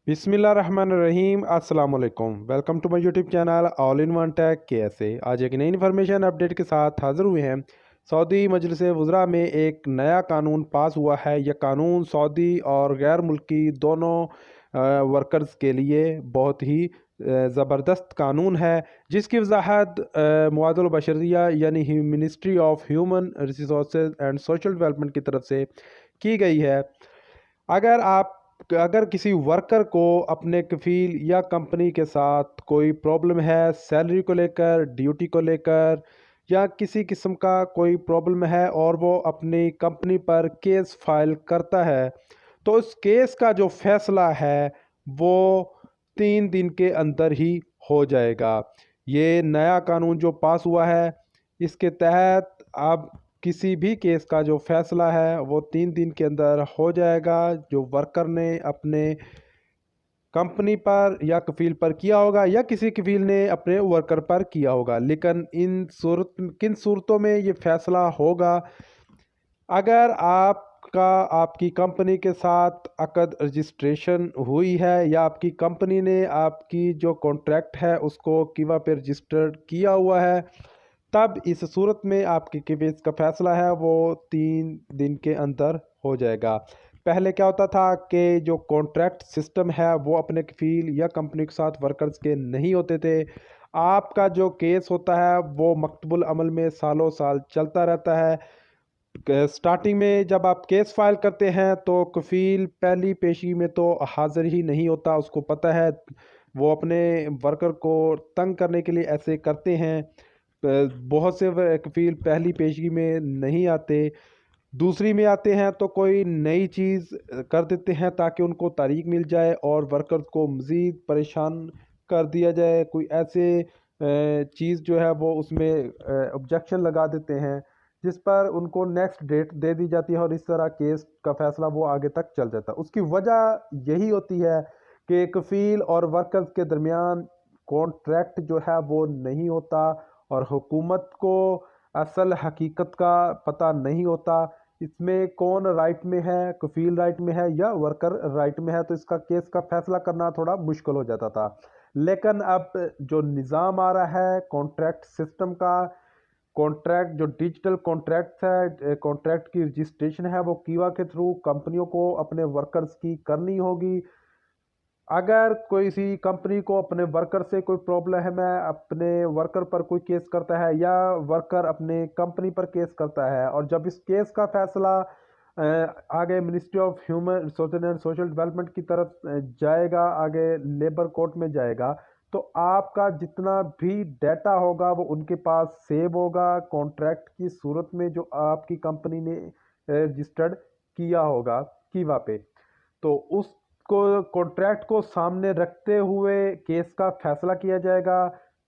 बिस्मिल्लाहिर्रहमानिर्रहीम अस्सलाम वालेकुम। Welcome to my YouTube channel all in one tech कैसे। आज एक नई इन्फॉर्मेशन अपडेट के साथ हाज़िर हुए हैं। सऊदी मजलिस वज़रा में एक नया कानून पास हुआ है। यह कानून सऊदी और गैर मुल्की दोनों वर्कर्स के लिए बहुत ही ज़बरदस्त कानून है, जिसकी वजाहत मुआदल बशरिया यानी ministry of human resources and social development की तरफ से की गई है। अगर किसी वर्कर को अपने कफील या कंपनी के साथ कोई प्रॉब्लम है, सैलरी को लेकर, ड्यूटी को लेकर या किसी किस्म का कोई प्रॉब्लम है और वो अपनी कंपनी पर केस फाइल करता है, तो उस केस का जो फैसला है वो 3 दिन के अंदर ही हो जाएगा। ये नया कानून जो पास हुआ है, इसके तहत अब किसी भी केस का जो फैसला है वो 3 दिन के अंदर हो जाएगा। जो वर्कर ने अपने कंपनी पर या कफील पर किया होगा या किसी कफील ने अपने वर्कर पर किया होगा। लेकिन किन सूरतों में ये फैसला होगा? अगर आपकी कंपनी के साथ अकद रजिस्ट्रेशन हुई है या आपकी कंपनी ने आपकी जो कॉन्ट्रैक्ट है उसको किवा पे रजिस्टर्ड किया हुआ है, तब इस सूरत में आपके केस का फैसला है वो 3 दिन के अंदर हो जाएगा। पहले क्या होता था कि जो कॉन्ट्रैक्ट सिस्टम है वो अपने कफील या कंपनी के साथ वर्कर्स के नहीं होते थे। आपका जो केस होता है वो मकतबुल अमल में सालों साल चलता रहता है। स्टार्टिंग में जब आप केस फाइल करते हैं तो कफील पहली पेशी में तो हाजिर ही नहीं होता। उसको पता है वो अपने वर्कर को तंग करने के लिए ऐसे करते हैं। बहुत से कफील पहली पेशगी में नहीं आते, दूसरी में आते हैं तो कोई नई चीज़ कर देते हैं ताकि उनको तारीख मिल जाए और वर्कर्स को मज़ीद परेशान कर दिया जाए। कोई ऐसे चीज़ जो है वो उसमें ऑब्जेक्शन लगा देते हैं, जिस पर उनको नेक्स्ट डेट दे दी जाती है और इस तरह केस का फैसला वो आगे तक चल जाता है। उसकी वजह यही होती है कि कफील और वर्कर्स के दरमियान कॉन्ट्रैक्ट जो है वो नहीं होता और हुकूमत को असल हकीकत का पता नहीं होता। इसमें कौन राइट में है, कफील राइट में है या वर्कर राइट में है, तो इसका केस का फैसला करना थोड़ा मुश्किल हो जाता था। लेकिन अब जो निज़ाम आ रहा है कॉन्ट्रैक्ट सिस्टम का, कॉन्ट्रैक्ट जो डिजिटल कॉन्ट्रैक्ट है, कॉन्ट्रैक्ट की रजिस्ट्रेशन है वो कीवा के थ्रू कंपनियों को अपने वर्कर्स की करनी होगी। अगर किसी कंपनी को अपने वर्कर से कोई प्रॉब्लम है, अपने वर्कर पर कोई केस करता है या वर्कर अपने कंपनी पर केस करता है और जब इस केस का फैसला आगे ministry of human resources and social development की तरफ जाएगा, आगे लेबर कोर्ट में जाएगा, तो आपका जितना भी डाटा होगा वो उनके पास सेव होगा कॉन्ट्रैक्ट की सूरत में जो आपकी कंपनी ने रजिस्टर्ड किया होगा कीवा पे। तो उस को कॉन्ट्रैक्ट को सामने रखते हुए केस का फैसला किया जाएगा,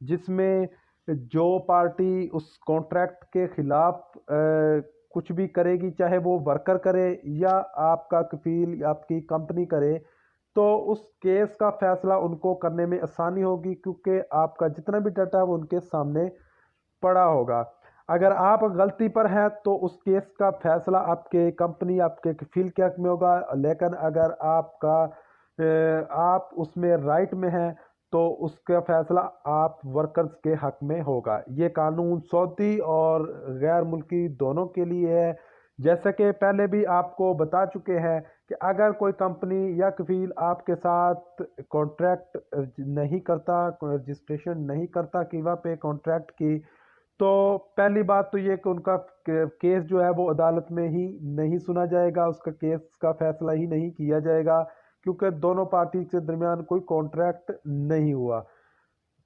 जिसमें जो पार्टी उस कॉन्ट्रैक्ट के खिलाफ कुछ भी करेगी, चाहे वो वर्कर करे या आपका कफील या आपकी कंपनी करे, तो उस केस का फैसला उनको करने में आसानी होगी क्योंकि आपका जितना भी डाटा है वो उनके सामने पड़ा होगा। अगर आप गलती पर हैं तो उस केस का फैसला आपके कंपनी आपके कफील के हक में होगा। लेकिन अगर आप उसमें राइट में हैं तो उसका फैसला आप वर्कर्स के हक में होगा। ये कानून सऊदी और गैर मुल्की दोनों के लिए है। जैसे कि पहले भी आपको बता चुके हैं कि अगर कोई कंपनी या कफील आपके साथ कॉन्ट्रैक्ट नहीं करता, रजिस्ट्रेशन नहीं करता कीवा पे कॉन्ट्रैक्ट की, तो पहली बात तो ये कि उनका केस जो है वो अदालत में ही नहीं सुना जाएगा, उसका केस का फैसला ही नहीं किया जाएगा क्योंकि दोनों पार्टी के दरमियान कोई कॉन्ट्रैक्ट नहीं हुआ।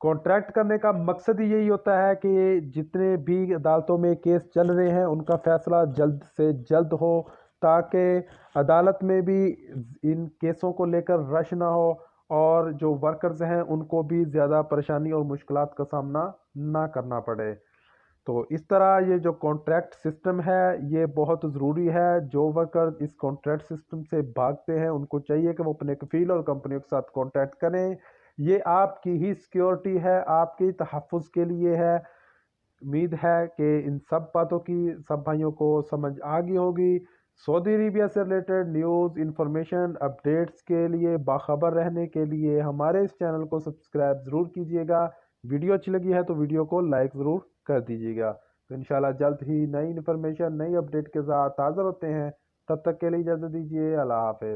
कॉन्ट्रैक्ट करने का मकसद ही यही होता है कि जितने भी अदालतों में केस चल रहे हैं उनका फैसला जल्द से जल्द हो, ताकि अदालत में भी इन केसों को लेकर रश ना हो और जो वर्कर्स हैं उनको भी ज़्यादा परेशानी और मुश्किलात का सामना ना करना पड़े। तो इस तरह ये जो कॉन्ट्रैक्ट सिस्टम है ये बहुत ज़रूरी है। जो वर्कर इस कॉन्ट्रैक्ट सिस्टम से भागते हैं उनको चाहिए कि वो अपने कफील और कंपनियों के साथ कॉन्टैक्ट करें। ये आपकी ही सिक्योरिटी है, आपके तहफ़्फ़ुज़ के लिए है। उम्मीद है कि इन सब बातों की सब भाइयों को समझ आ गई होगी। سعودی عربیہ سے ریلیٹڈ نیوز انفارمیشن اپڈیٹس کے لیے باخبر رہنے کے لیے ہمارے اس چینل کو سبسکرائب ضرور کیجیے گا۔ ویڈیو اچھی لگی ہے تو ویڈیو کو لائک ضرور کر دیجیے گا۔ تو انشاءاللہ جلد ہی نئی انفارمیشن نئی اپڈیٹ کے ساتھ حاضر ہوتے ہیں۔ تب تک کے لیے اجازت دیجیے، اللہ حافظ۔